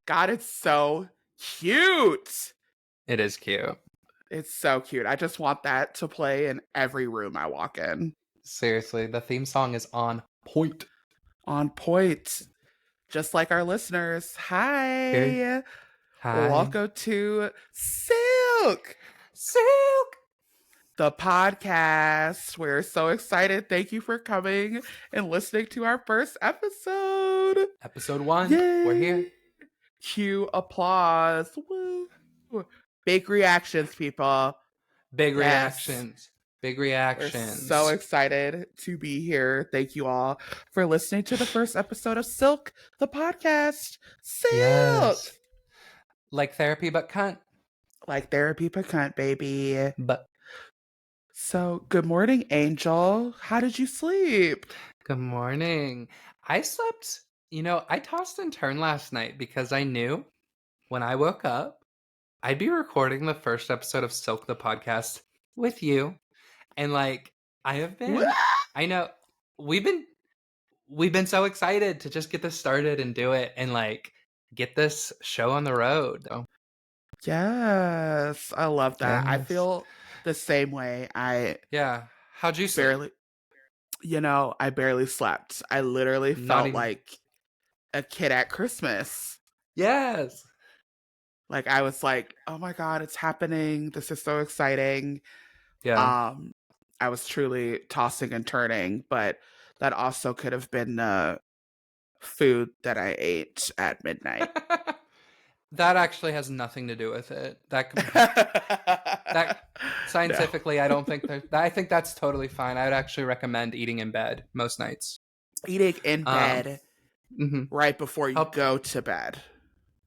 God, it's so cute. It is cute. It's so cute. I just want that to play in every room I walk in. Seriously, the theme song is on point. On point. Just like our listeners. Hi. Hi. Welcome to Silk, Silk. the podcast. We're so excited. Thank you for coming and listening to our first episode. Episode 1. Yay. We're here. Cue applause. Woo. Big reactions, people. Big Yes. reactions. Big We're reactions. so excited to be here. Thank you all for listening to the first episode of Silk, the podcast. Silk! Yes. Like therapy, but cunt. Like therapy, but cunt, baby. But So, good morning, Angel. How did you sleep? good morning. I slept, I tossed and turned last night because I knew when I woke up, I'd be recording the first episode of Silk, the podcast with you. And like, I have been, I know, we've been so excited to just get this started and do it and like get this show on the road. So. Yes, I love that. Yes. I feel the same way. Yeah. How'd you sleep? I barely slept. I literally felt like a kid at Christmas. Yes. Like I was like, oh my God, it's happening. This is so exciting. Yeah. I was truly tossing and turning, but that also could have been the food that I ate at midnight. That actually has nothing to do with it. That scientifically, no. I don't think I think that's totally fine. I would actually recommend eating in bed most nights. Eating in bed right before you go to bed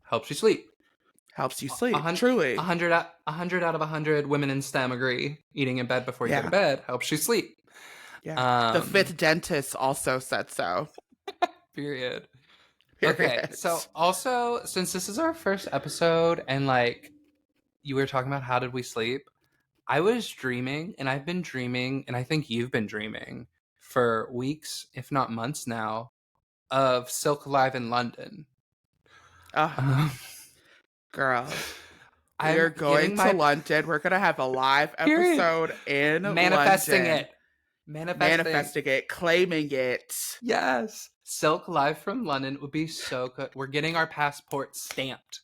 helps you sleep. Helps you sleep. Truly, 100 out of 100 women in STEM agree. Eating in bed before you go to bed helps you sleep. Yeah. The fifth dentist also said so. Period. Okay, so also, since this is our first episode and like you were talking about how did we sleep, I was dreaming and I've been dreaming and I think you've been dreaming for weeks, if not months now, of Silk Live in London. Girl, we're going to London. We're going to have a live episode in Manifesting London. Manifesting it. Claiming it. Yes. Silk Live from London would be so good. We're getting our passports stamped.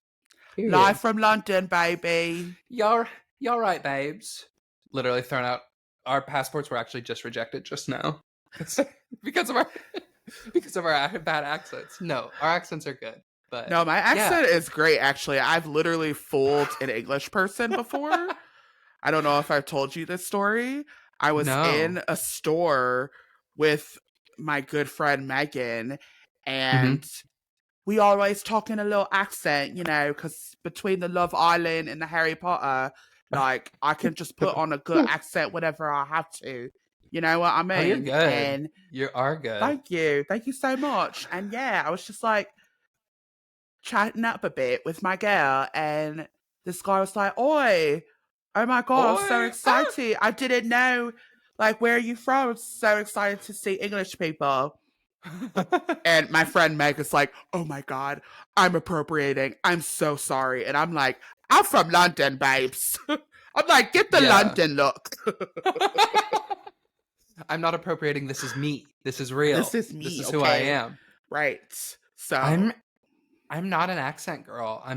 Period. Live from London, baby. Y'all right, babes. Literally thrown out. Our passports were actually just rejected just now. because of our bad accents. No, our accents are good. But no, my accent is great, actually. I've literally fooled an English person before. I don't know if I've told you this story. I was in a store with my good friend Megan, and we always talk in a little accent, because between the Love Island and the Harry Potter, like, I can just put on a good accent whenever I have to. You know what I mean? Oh, you're good. And you are good. Thank you. Thank you so much. And I was just like, chatting up a bit with my girl, and this guy was like, "Oi, oh my God, I'm so excited. I didn't know, like, where are you from? I'm so excited to see English people." And my friend Meg is like, "Oh my God, I'm appropriating. I'm so sorry." And I'm like, "I'm from London, babes." I'm like, "Get the London look." I'm not appropriating. This is me. This is real. This is me. This is who I am. Right. So I'm not an accent girl. I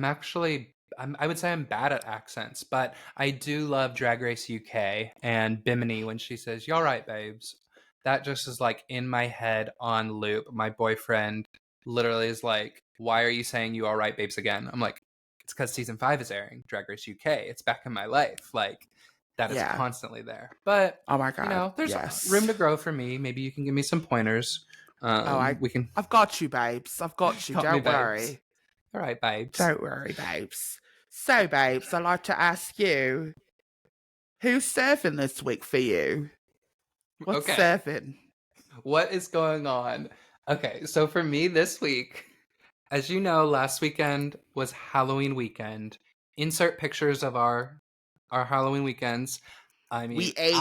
would say I'm bad at accents, but I do love Drag Race UK and Bimini when she says, "Y'all right, babes." That just is like in my head on loop. My boyfriend literally is like, "Why are you saying you all right, babes again?" I'm like, "It's because season 5 is airing, Drag Race UK. It's back in my life." Like, that is constantly there. But, oh my God, there's room to grow for me. Maybe you can give me some pointers. I've got you, babes. I've got you. Don't worry. All right, babes. Don't worry, babes. So, babes, I'd like to ask you, who's serving this week for you? What's serving? What is going on? Okay, so for me this week, as you know, last weekend was Halloween weekend. Insert pictures of our Halloween weekends. I mean, we ate.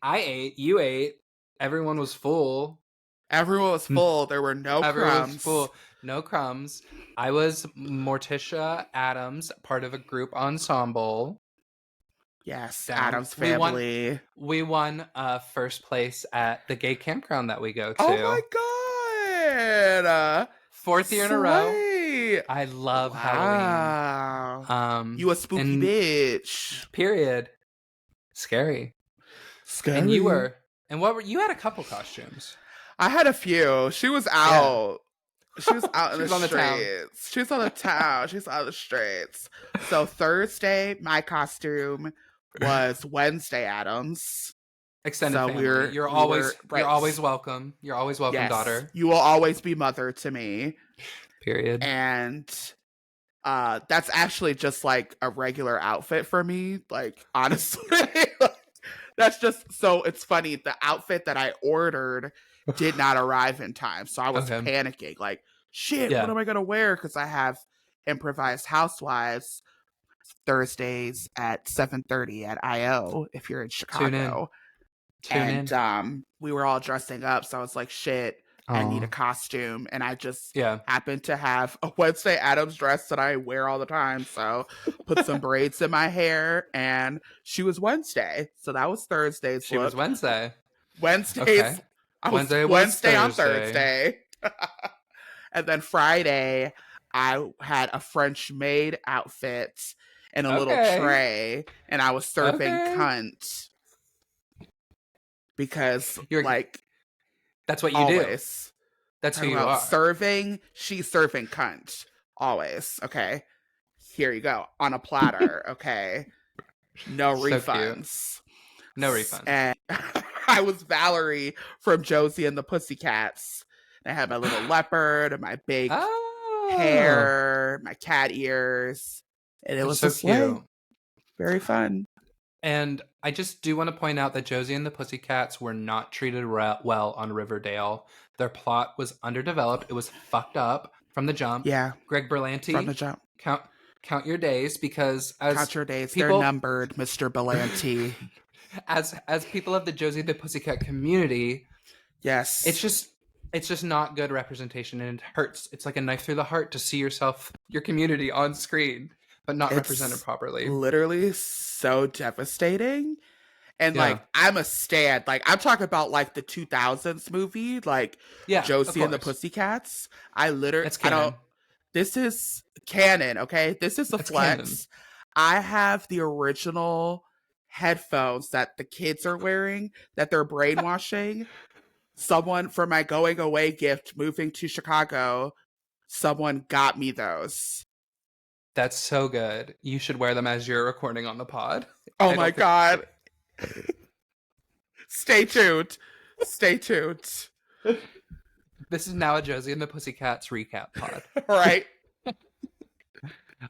I ate. You ate. Everyone was full. Everyone was full. There were no crumbs. Was full. No crumbs. I was Morticia Adams, part of a group ensemble. Yes, Down. Adam's Family. We won first place at the gay campground that we go Oh to. my god! Fourth year in a row. Sweet. I love Wow. Halloween. You a spooky bitch. Period. Scary. Scary. And you were. And what were you? Had a couple costumes. I had a few. She was out. She was out in the streets. She was on the town. She was on the streets. So Thursday, my costume was Wednesday Addams. Extended family. You're always welcome. You're always welcome, yes, daughter. You will always be mother to me. Period. And that's actually just like a regular outfit for me. Like, honestly. That's just, so it's funny. The outfit that I ordered did not arrive in time. So I was panicking. Like, shit, what am I going to wear? Because I have Improvised Housewives Thursdays at 7:30 at IO if you're in Chicago. Tune in. We were all dressing up. So I was like, shit, I need a costume. And I just happened to have a Wednesday Addams dress that I wear all the time. So put some braids in my hair, and she was Wednesday. So that was Thursday's She was Wednesday. Wednesdays. Okay. I was Wednesday on Thursday. And then Friday, I had a French maid outfit and a little tray, and I was serving cunt. Because you're like, that's what you always do. That's who you are. Serving, she's serving cunt. Always. Okay. Here you go. On a platter. Okay. No refunds. No refunds. And I was Valerie from Josie and the Pussycats. I had my little leopard and my big hair, my cat ears. And it was so cute. Very fun. And I just do want to point out that Josie and the Pussycats were not treated well on Riverdale. Their plot was underdeveloped. It was fucked up from the jump. Yeah. Greg Berlanti. From the jump. Count your days, because count your days. They're numbered, Mr. Berlanti. As people of the Josie and the Pussycat community, yes, it's just not good representation, and it hurts. It's like a knife through the heart to see your community on screen, but not represented properly. Literally so devastating. And like, I'm a stan. Like, I'm talking about like the 2000s movie, like Josie and the Pussycats. This is canon, okay? This is a flex. Canon. I have the original headphones that the kids are wearing that they're brainwashing. Someone, for my going away gift moving to Chicago, someone got me those. That's so good. You should wear them as you're recording on the pod. Oh my God. Stay tuned. Stay tuned. This is now a Josie and the Pussycats recap pod. Right.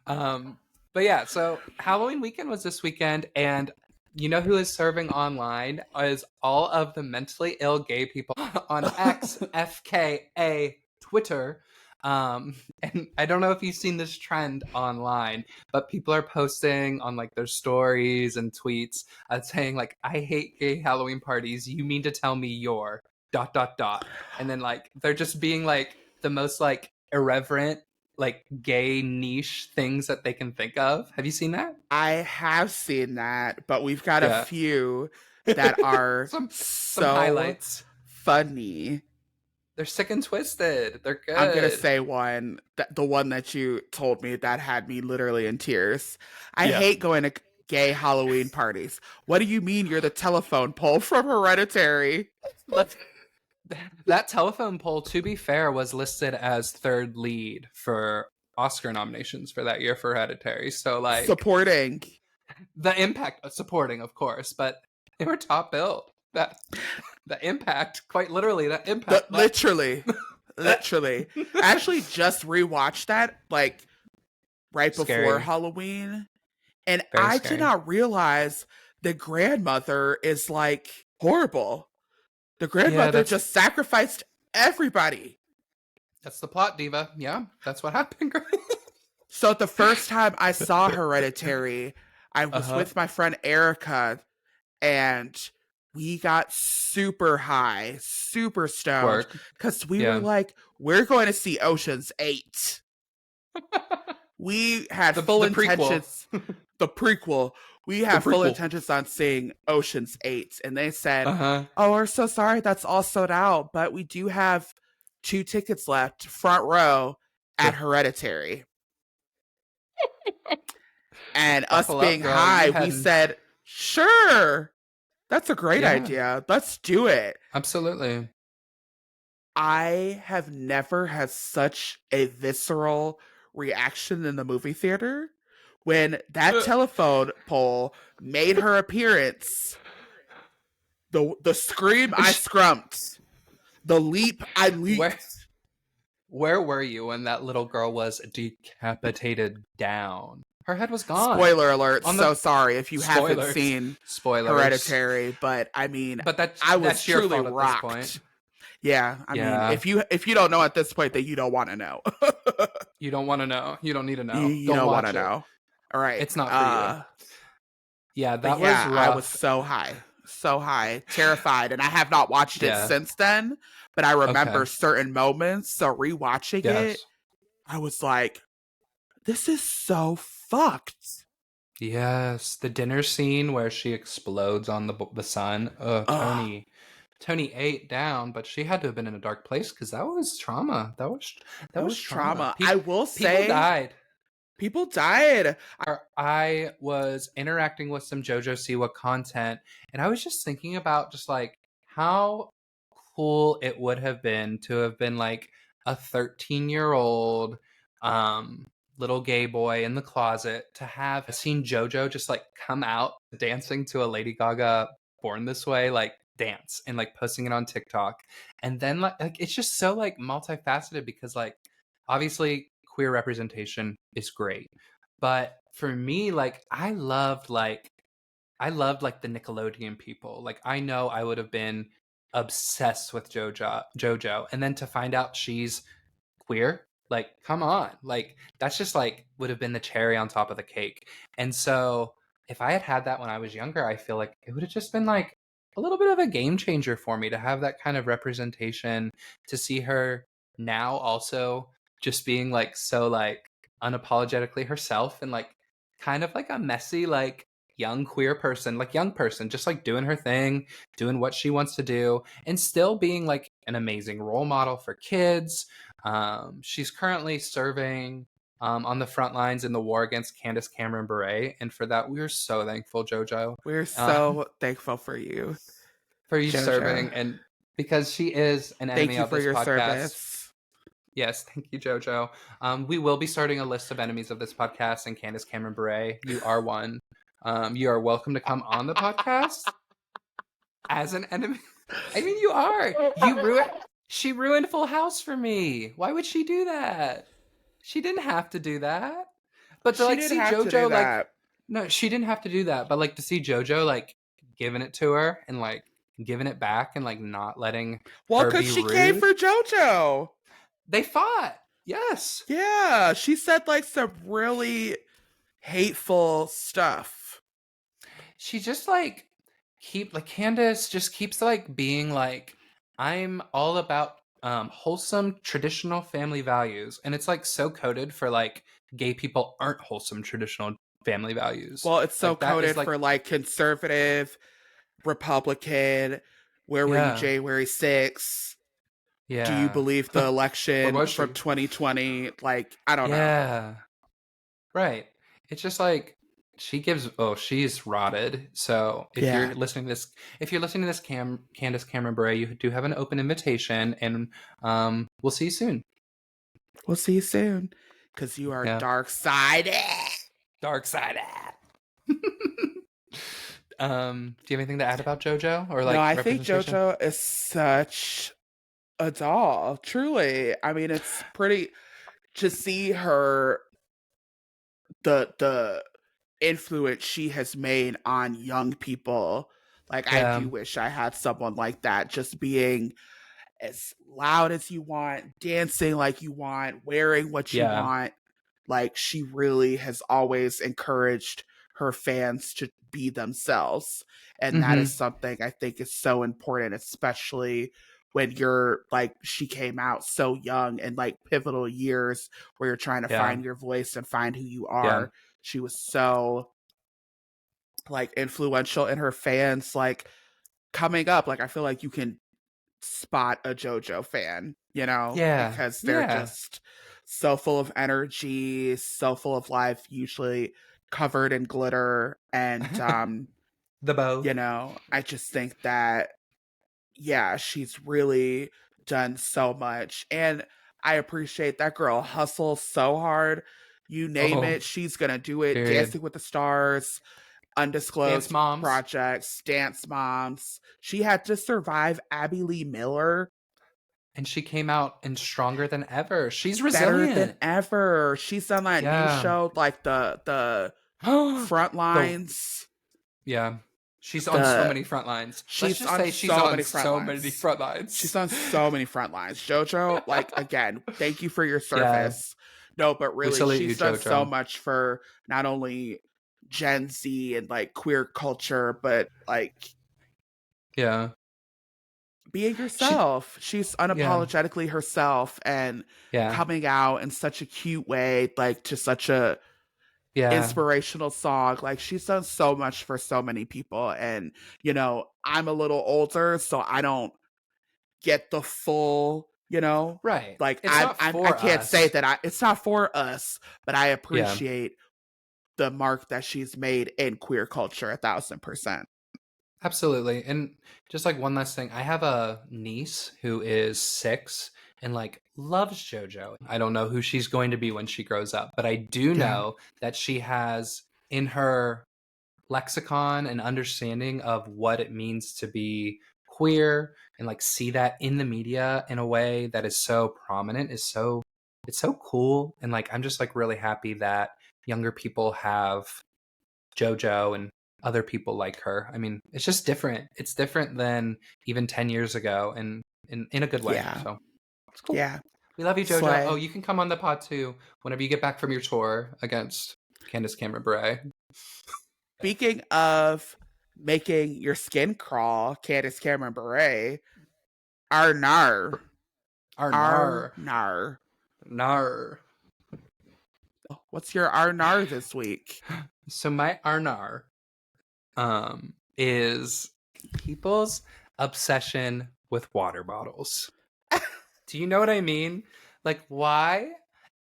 But yeah, so Halloween weekend was this weekend, and you know who is serving online is all of the mentally ill gay people on X, FKA, Twitter. And I don't know if you've seen this trend online, but people are posting on like their stories and tweets saying like, I hate gay Halloween parties. You mean to tell me you're ... And then like, they're just being like the most like irreverent, like gay niche things that they can think of. Have you seen that? I have seen that, but we've got a few that are some highlights. Funny. They're sick and twisted. They're good. I'm gonna say one, the one that you told me that had me literally in tears. I hate going to gay Halloween parties. What do you mean you're the telephone pole from Hereditary? That telephone pole, to be fair, was listed as third lead for Oscar nominations for that year for Hereditary. So like supporting. The impact of supporting, of course, but they were top billed. The impact, quite literally, that impact. Literally. I actually just rewatched that like right before Halloween. And I did not realize the grandmother is like horrible. The grandmother just sacrificed everybody. That's the plot, diva. Yeah, that's what happened. So the first time I saw Hereditary, I was with my friend Erica, and we got super high, super stoned, Work. because we were Yeah. like, we're going to see Ocean's 8. We had full The prequel. intentions. The prequel. We The have full prequel. intentions on seeing Ocean's 8. And they said, Uh-huh. oh, we're so sorry, that's all sold out, but we do have 2 tickets left, front row at Hereditary. And us Buckle up, being girl. You high, we hadn't- said, sure, that's a great Yeah. idea. Let's do it. Absolutely. I have never had such a visceral reaction in the movie theater when that telephone pole made her appearance. The scream I scrumped. The leap I leaped. Where were you when that little girl was decapitated down? Her head was gone. Spoiler alert. So sorry if you haven't Spoilers. seen Spoilers. Hereditary, but I mean, But I was that's your truly fault at rocked. this point. Yeah, I mean, if you don't know at this point, then you don't want to know. You don't want to know. You don't need to know. You don't want to know. All right, It's not for you. Yeah, that was rough. I was so high, terrified, and I have not watched it since then. But I remember certain moments. So rewatching it, I was like, "This is so fucked." Yes, the dinner scene where she explodes on the sun. Tony ate down, but she had to have been in a dark place because that was trauma. That was trauma. I will say, people died. I was interacting with some Jojo Siwa content, and I was just thinking about just like how cool it would have been to have been like a 13-year-old little gay boy in the closet, to have seen Jojo just like come out dancing to a Lady Gaga Born This Way like dance and like posting it on TikTok. And then like it's just so like multifaceted because like obviously queer representation is great, but for me, like I loved like the Nickelodeon people. Like I know I would have been obsessed with Jojo, and then to find out she's queer, like come on, like that's just like would have been the cherry on top of the cake. And so if I had that when I was younger, I feel like it would have just been like a little bit of a game changer for me to have that kind of representation, to see her now also just being like so like unapologetically herself, and like kind of like a messy like young queer person, like young person, just like doing her thing, doing what she wants to do, and still being like an amazing role model for kids. She's currently serving on the front lines in the war against Candace Cameron Bure, and for that we are so thankful, Jojo. We're so thankful for you, Jojo. Serving, and because she is an enemy of this podcast. Service. Yes, thank you, Jojo. We will be starting a list of enemies of this podcast, and Candace Cameron Bure, you are one. You are welcome to come on the podcast as an enemy. I mean, you are. She ruined Full House for me. Why would she do that? She didn't have to do that. But to like see Jojo like, no, she didn't have to do that. But like to see Jojo like giving it to her and like giving it back and like not letting her be rude. Well, because she came for Jojo. They fought. Yes. Yeah, she said like some really hateful stuff. She just like Candace just keeps like being like, I'm all about wholesome traditional family values, and it's like so coded for like gay people aren't wholesome traditional family values. Well, it's so like, coded for like conservative, Republican. Where were you January 6th? Yeah. Do you believe the election from 2020? Like, I don't know. Yeah. Right. It's just like she's rotted. So if you're listening to this, Candace Cameron Bure, you do have an open invitation, and we'll see you soon. We'll see you soon, because you are dark-sided. Dark-sided. Do you have anything to add about Jojo, or like? No, I think Jojo is such a doll. Truly, I mean, it's pretty to see her. The influence she has made on young people. Like, I do wish I had someone like that, just being as loud as you want, dancing like you want, wearing what you want. Like, she really has always encouraged her fans to be themselves. And that is Mm-hmm. something I think is so important, especially when you're like, she came out so young and like pivotal years where you're trying to Yeah. find your voice and find who you Yeah. are. She was so like influential in her fans, like coming up. Like I feel like you can spot a JoJo fan, you know, Yeah. because they're Yeah. just so full of energy, so full of life, usually covered in glitter. And The bow. you know, I just think that yeah, she's really done so much. And I appreciate that girl hustles so hard. You name Oh, it, she's gonna do it. period. Dancing with the Stars, Dance Undisclosed moms. Projects, Dance Moms. She had to survive Abby Lee Miller And she came out and stronger than ever. She's better than resilient. ever. She's on that new Yeah. show, like the front The lines. yeah. She's on so The many front lines. Let's she's just on say she's so on many front so many lines. front She's lines. on so many front lines. JoJo, like again, thank you for your Yeah. service. No, but We really, salute you, she's done so Jojo. much for not only Gen Z and like queer culture, but like Yeah. being She herself. She's yeah. unapologetically herself and Yeah. coming out in such a cute way, like to such a Yeah. inspirational song. Like she's done so much for so many people. And, you know, I'm a little older, so I don't get the full, you know, Right. like It's not I for can't say us. that it's not for us, but I Yeah. appreciate the mark that she's made in queer culture 1,000%. Absolutely. And just like one last thing, I have a niece who is 6 and like loves JoJo. I don't know who she's going to be when she grows up, but I do Yeah. know that she has in her lexicon and understanding of what it means to be queer and like see that in the media in a way that is so prominent is so it's so cool. And like I'm just like really happy that younger people have JoJo and other people like her. I mean, it's just different. It's different than even 10 years ago and in a good way. Yeah. So it's cool. Yeah. We love you, JoJo. Oh, Slay. you can come on the pod too whenever you get back from your tour against Candace Cameron Bure. Speaking of making your skin crawl, Candace Cameron Bure, Arnar. Arnar. Arnar. Nar. What's your Arnar this week? So my Arnar is people's obsession with water bottles. Do you know what I mean? Like why?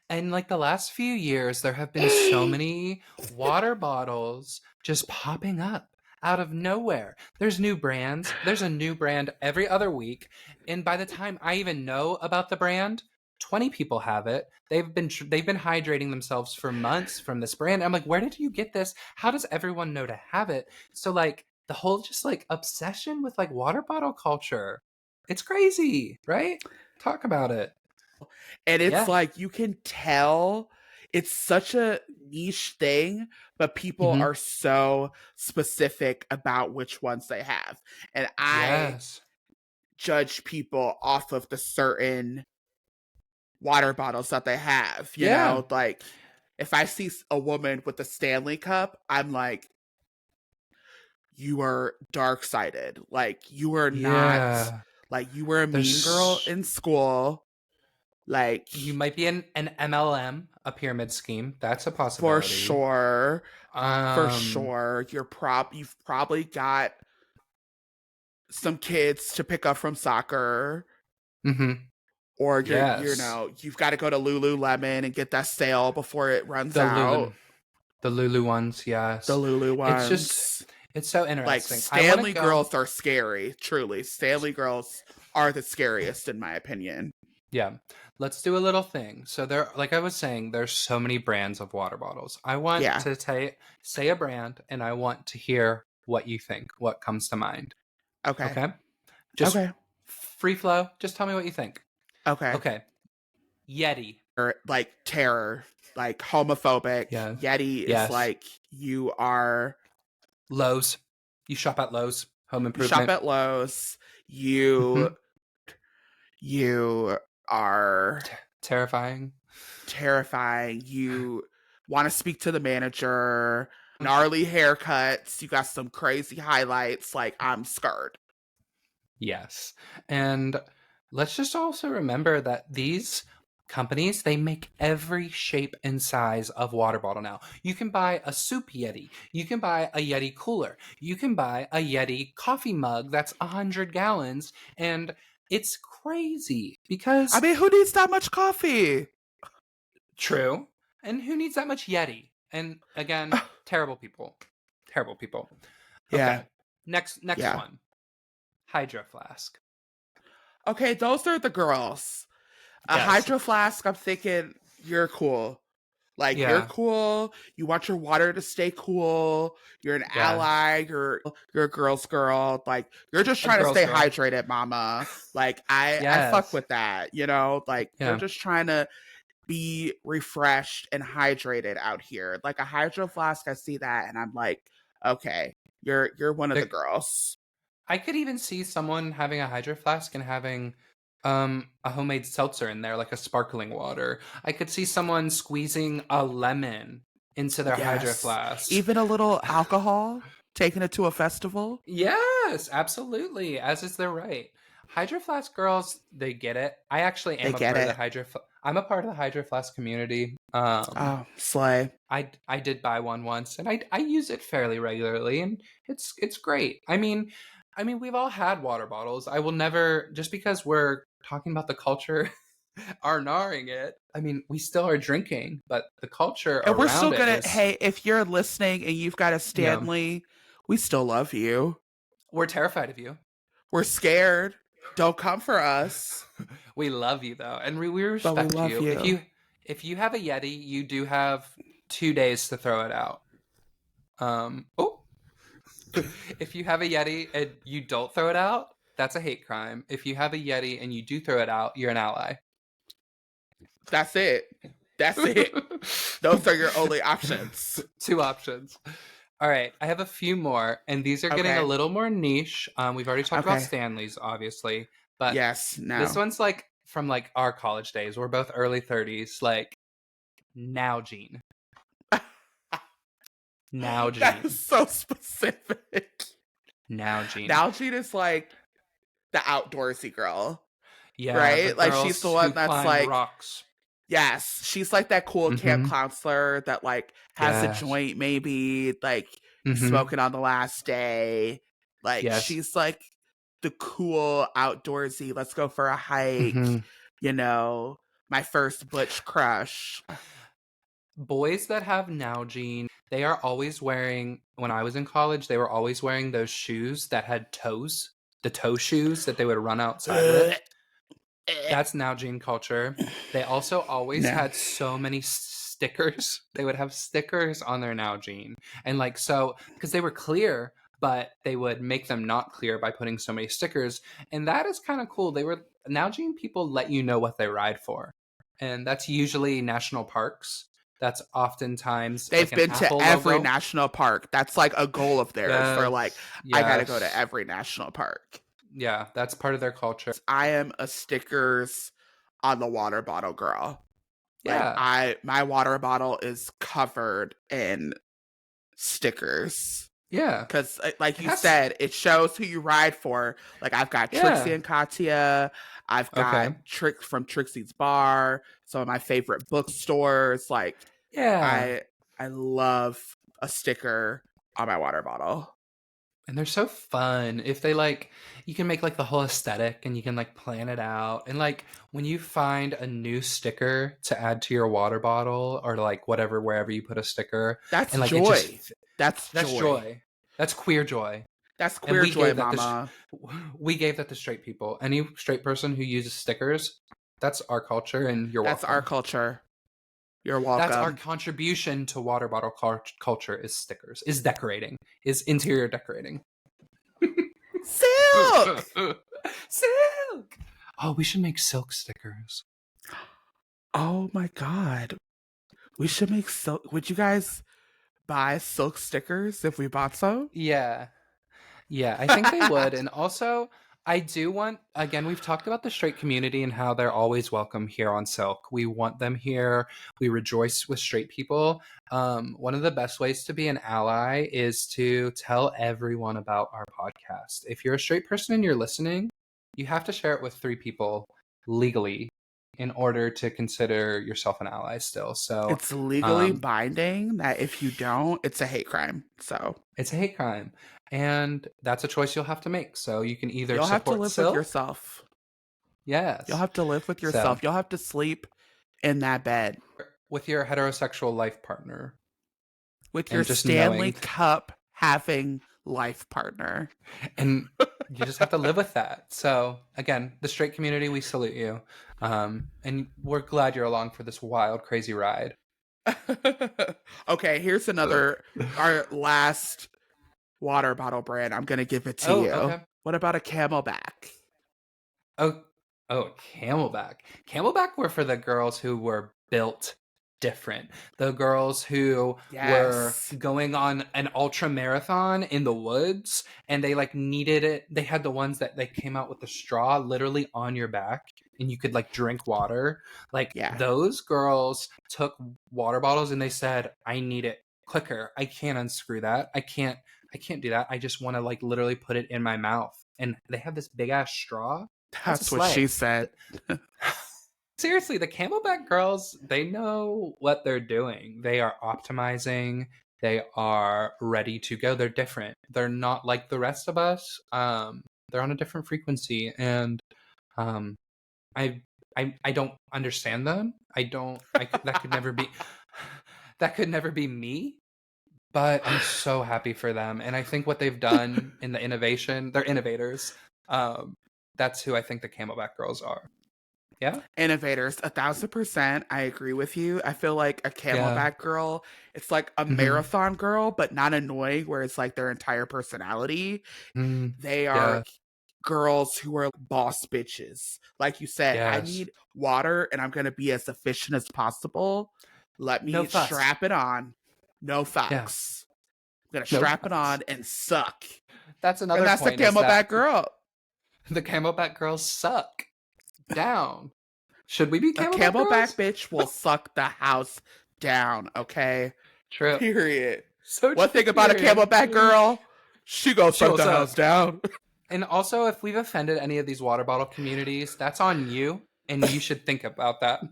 In like the last few years, there have been so many water bottles just popping up out of nowhere. There's new brands. There's a new brand every other week. And by the time I even know about the brand, 20 people have it. They've been hydrating themselves for months from this brand. I'm like, where did you get this? How does everyone know to have it? So like the whole just like obsession with like water bottle culture. It's crazy, right? Talk about it. And it's Yeah. like you can tell it's such a niche thing, but people Mm-hmm. are so specific about which ones they have. And I Yes. judge people off of the certain water bottles that they have, you Yeah. know? Like if I see a woman with a Stanley cup, I'm like, you are dark sided. Like you are not Yeah. like you were a mean girl There's in school. Like you might be an MLM, a pyramid scheme. That's a for possibility. sure. For Um sure. You've probably got some kids to pick up from soccer. mhm. Or you Yes. know, you've got to go to Lululemon and get that sale before it runs The Lulu out. the Lulu ones, The yes. Lulu It's just ones. it's so Like interesting. I want to Stanley go girls are scary, truly. Stanley girls are the scariest in my opinion. yeah. Let's do a little thing. So there like I was saying, there's so many brands of water bottles. I want Yeah. to say a brand and I want to hear what you think, what comes to mind. Okay. Okay? Just Okay. free flow. Just tell me what you think. Okay. Okay. Yeti. Or like terror, like homophobic. Yeah. Yeti is Yes. like you are Lowe's. You shop at Lowe's. Home you shop improvement. at Lowe's, you Mhm. you are Terrifying. terrifying. You want to speak to the manager. gnarly haircuts. You got some crazy highlights. Like, I'm scared. Yes. And let's just also remember that these companies, they make every shape and size of water bottle now. You can buy a soup Yeti. You can buy a Yeti cooler. You can buy a Yeti coffee mug that's 100 gallons. And it's crazy because... I mean, who needs that much coffee? True. And who needs that much Yeti? And again, terrible people. Terrible people. Okay. Yeah. Next Yeah. one. Hydro Flask. Okay, those are the girls. A Yes. Hydro Flask, I'm thinking, you're cool. Like, you're cool. You want your water to stay cool. You're an ally. You're a girl's girl. Like, you're just trying to stay hydrated, mama. Like, I fuck with that, you know? Like, you're just trying to be refreshed and hydrated out here. Like, a Hydro Flask, I see that, and I'm like, okay, you're one of the girls. I could even see someone having a Hydro Flask and having a homemade seltzer in there, like a sparkling water. I could see someone squeezing a lemon into their Hydro Flask. Even a little alcohol, taking it to a festival. Yes, absolutely. As is their right. Hydro Flask girls, they get it. I actually am a part of the I'm a part of the Hydro Flask community. Oh, slay. I did buy one once, and I use it fairly regularly, and it's great. I mean, we've all had water bottles. I will never, just because we're talking about the culture, are gnarring it. I mean, we still are drinking, but the culture and we're still gonna. Hey, if you're listening and you've got a Stanley, we still love you. We're terrified of you. We're scared. Don't come for us. We love you though, and we respect you. If you have a Yeti, you do have 2 days to throw it out. If you have a Yeti and you don't throw it out, that's a hate crime. If you have a Yeti and you do throw it out, you're an ally. That's it. Those are your only options. 2 options. All right, I have a few more, and these are getting a little more niche. We've already talked about Stanley's, obviously, but this one's like from like our college days. We're both early 30s, like Nalgene. Nalgene. That's so specific. Nalgene. Nalgene is like the outdoorsy girl. Yeah, right? Like she's the one that's like rocks. Yes, she's like that cool camp counselor that like has a joint, maybe like smoking on the last day. Like she's like the cool outdoorsy. Let's go for a hike. You know, my first butch crush. Boys that have Nalgene, they are always wearing. When I was in college, they were always wearing those shoes that had toes. The toe shoes that they would run outside with. That's Nalgene culture. They also always had so many stickers. They would have stickers on their Nalgene. And like, so, because they were clear, but they would make them not clear by putting so many stickers. And that is kind of cool. Nalgene people let you know what they ride for. And that's usually national parks. That's oftentimes they've like been to every national park. That's like a goal of theirs. They're like, I gotta go to every national park. Yeah, that's part of their culture. I am a stickers on the water bottle girl. Yeah. Like my water bottle is covered in stickers. Yeah. Because like you said, it shows who you ride for. Like I've got Trixie and Katya. I've got Trix from Trixie's Bar. Some of my favorite bookstores. Like I love a sticker on my water bottle. And they're so fun. If they like, you can make like the whole aesthetic and you can like plan it out. And like when you find a new sticker to add to your water bottle or like whatever, wherever you put a sticker. That's and like joy. That's joy. That's queer joy. That's queer joy, mama. We gave that to straight people. Any straight person who uses stickers, that's our culture and you're welcome. That's our culture. You're welcome. That's our contribution to water bottle culture is stickers, is decorating, is interior decorating. Silk! Silk! Oh, we should make silk stickers. Oh my God. We should make silk. Would you guys buy silk stickers if we bought some? Yeah. Yeah, I think they would. And also, I do want, again, we've talked about the straight community and how they're always welcome here on Silk. We want them here. We rejoice with straight people. One of the best ways to be an ally is to tell everyone about our podcast. If you're a straight person and you're listening, you have to share it with 3 people legally in order to consider yourself an ally still. So It's legally binding that if you don't, it's a hate crime. So it's a hate crime. And that's a choice you'll have to make. So you can either you'll have to support live with Silk. yourself. Yes. You'll have to live with yourself. So, You'll have to sleep in that bed with your heterosexual life partner. with your just Stanley knowing. Cup having life partner. And you just have to live with that. So again, the straight community, we salute you. And we're glad you're along for this wild, crazy ride. Okay, here's our last water bottle brand. I'm gonna give it to you. Okay. What about a Camelback? Oh, Camelback. Camelback were for the girls who were built different. The girls who were going on an ultra marathon in the woods and they like needed it. They had the ones that they came out with the straw literally on your back and you could like drink water. Like those girls took water bottles and they said, I need it quicker. I can't unscrew that. I can't do that. I just want to like literally put it in my mouth. And they have this big ass straw. That's what she said. Seriously, the Camelback girls, they know what they're doing. They are optimizing. They are ready to go. They're different. They're not like the rest of us. They're on a different frequency, and I don't understand them. That could never be. That could never be me. But I'm so happy for them, and I think what they've done in the innovation, they're innovators. That's who I think the Camelback girls are. Yeah. Innovators, 1,000%. I agree with you. I feel like a Camelback girl, it's like a marathon girl, but not annoying, where it's like their entire personality. They are girls who are boss bitches. Like you said, I need water and I'm going to be as efficient as possible. Let me strap it on. No fucks. Yeah. I'm going to strap it on and suck. That's another and that's point. The Camelback girl. The Camelback girls suck. Down. Should we be Camelback A Camelback girls? bitch will suck the house down, okay? True. Period. So one thing about a Camelback girl, she goes suck the house down. And also, if we've offended any of these water bottle communities, that's on you, and you should think about that.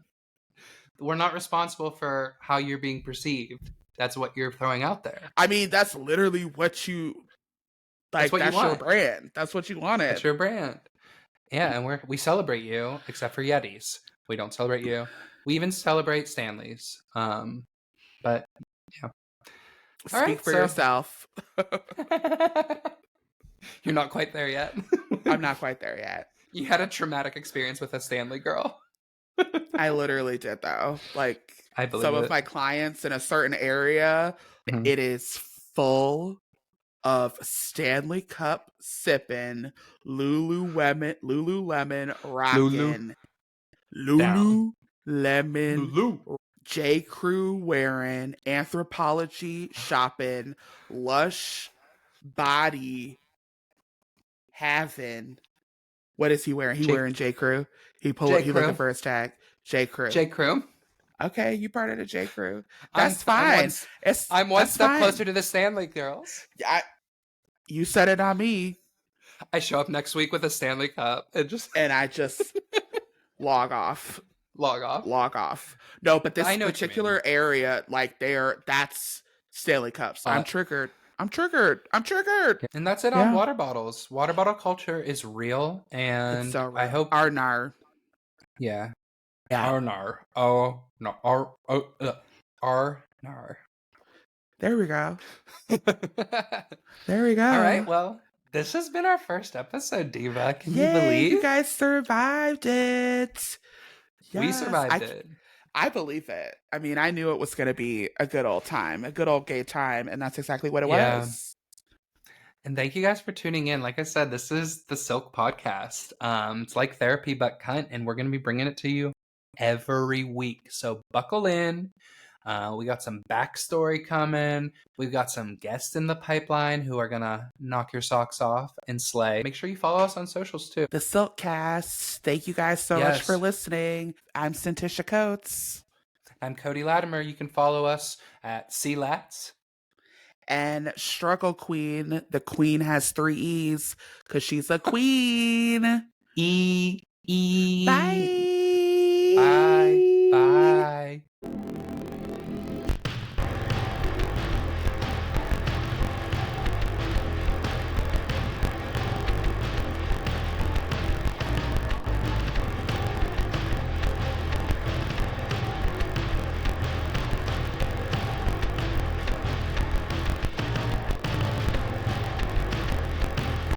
We're not responsible for how you're being perceived. That's what you're throwing out there. I mean, that's literally what you like. That's your brand. That's what you wanted. That's your brand. Yeah, and we celebrate you, except for Yetis. We don't celebrate you. We even celebrate Stanleys. But yeah. Speak for yourself. You're not quite there yet. I'm not quite there yet. You had a traumatic experience with a Stanley girl. I literally did, though. Like, I believe some of my clients in a certain area, it is full of Stanley Cup sipping, Lululemon rocking, Lululemon J. Crew wearing, Anthropology shopping, Lush body having. What is he wearing? He wearing J. Crew. He looking for his tag. J. Crew. J. Crew. Okay, you part of the J. Crew. That's fine. I'm one step closer to the Stanley girls. You said it on me. I show up next week with a Stanley Cup and I just log off. Log off. No, but this particular area, like that's Stanley Cups. I'm triggered. And that's it on water bottles. Water bottle culture is real, and it's so real. I hope Arnar. Yeah. Arnar. Oh no. Arnar. There we go. There we go. All right. Well, this has been our first episode, Diva. Can you Yay, believe? You guys survived it. Yes, we survived it. I believe it. I mean, I knew it was going to be a good old time, a good old gay time, and that's exactly what it was. And thank you guys for tuning in. Like I said, this is the Silk Podcast. It's like therapy, but cunt, and we're going to be bringing it to you every week. So buckle in. We got some backstory coming. We've got some guests in the pipeline who are gonna knock your socks off and slay. Make sure you follow us on socials too. The Silkcast. Thank you guys so much for listening. I'm Cyntisha Coates. I'm Cody Latimer. You can follow us at CLats. And Struggle Queen. The queen has 3 E's because she's a queen. Bye.